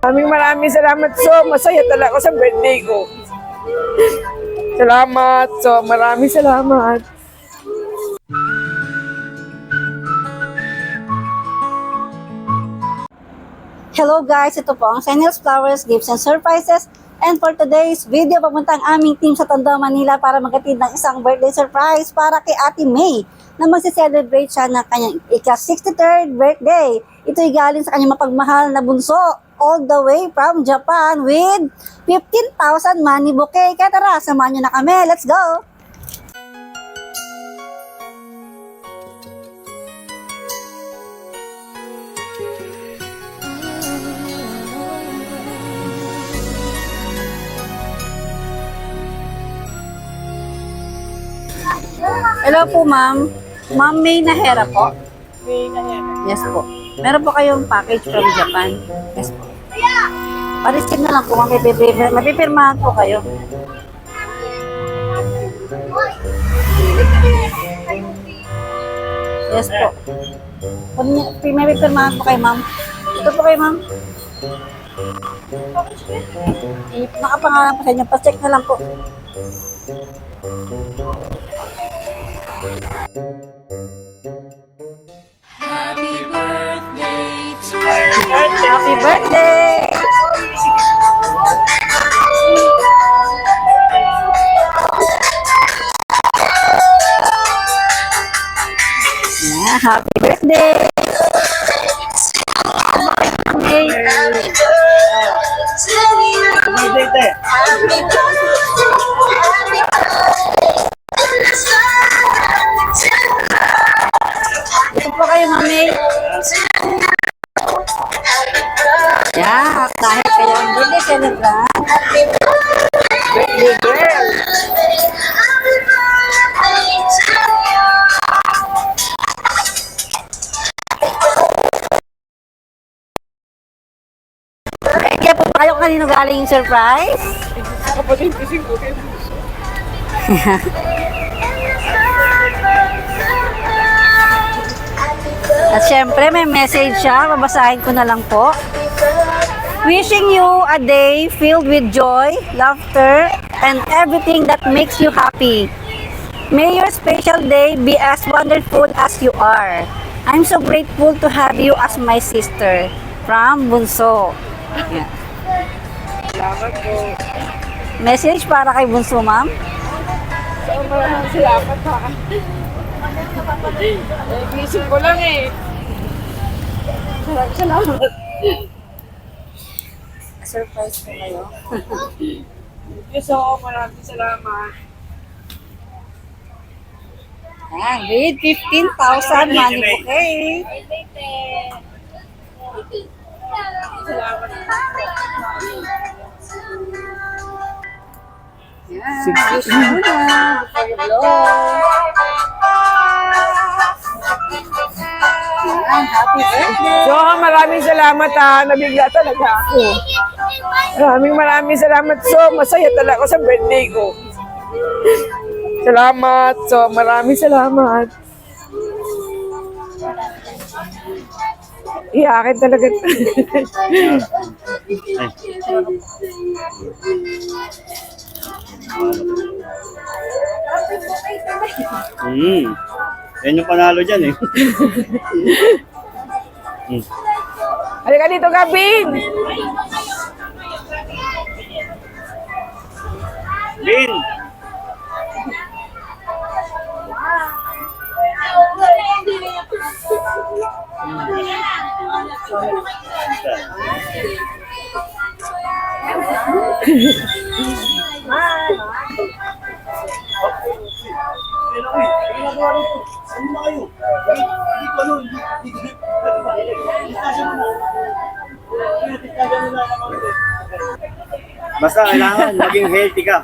Maraming salamat. So, masaya talaga ako sa birthday ko. Salamat. So, maraming salamat. Hello guys, ito po ang Senils Flowers, Gifts and Surprises. And for today's video, papunta ang aming team sa Tondo, Manila para maghatid ng isang birthday surprise para kay Ate May na magse-celebrate siya ng kanyang ika-63rd birthday. Ito'y galing sa kanyang mapagmahal na bunso all the way from Japan with 15,000 money bouquet. Kaya tara, samahan nyo na kami. Let's go! Hello po, ma'am. Ma'am May Nahera po? May nangyari. Yes po. Meron po kayong package from Japan? Yes po. Pa-receive na lang po kung mapipirmahan po kayo. Yes po. Kung may pipirmahan po kayo, ma'am. Ito po kayo, ma'am. Nakapangalan po sa inyo. Pa-check na lang po. Happy birthday to you. Happy birthday! Yeah, happy birthday! Okay. Ito po kayo, mami. Yeah, kahit kayo ang birthday celebrant. Birthday girl. Kaya po ba kayo kanino galing yung surprise? Kapatid, kising ko. At syempre, may message siya. Babasahin ko na lang po. Wishing you a day filled with joy, laughter, and everything that makes you happy. May your special day be as wonderful as you are. I'm so grateful to have you as my sister. From Bunso. Yeah. Salamat po. Message para kay Bunso, ma'am. So, maraming salamat ha. Gising ko lang eh. Salamat. Surprise po kayo. So, maraming salamat. Ayan, with 15,000 money bouquet. Salamat. Ayan, wish muna before you blow. Ayan, happy birthday. So, maraming salamat ha. Nabigla talaga ako. Maraming salamat. So, masaya talaga ako sa birthday ko. Salamat. So, maraming salamat. Iyakin talaga. Yan yung panalo dyan eh. Halika dito, Gabin. Bin! Basta kailangan maging healthy ka.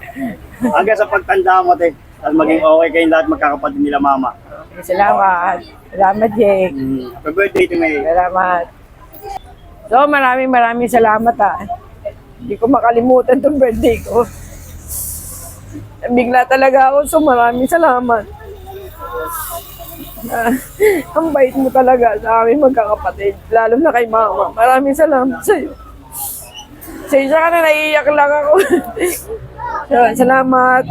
Hanggang sa pagtanda mo, te. At maging okay kayong lahat magkakapatid nila mama. Salamat. Salamat, Jake. Happy birthday to me. Salamat. So, maraming salamat ha. Hindi ko makalimutan tong birthday ko. Bigla talaga ako, so maraming salamat. Ang bait mo talaga sa aming magkakapatid, lalo na kay mama. Maraming salamat sa iyo. Pasensya ka na, naiiyak lang ako. So, salamat.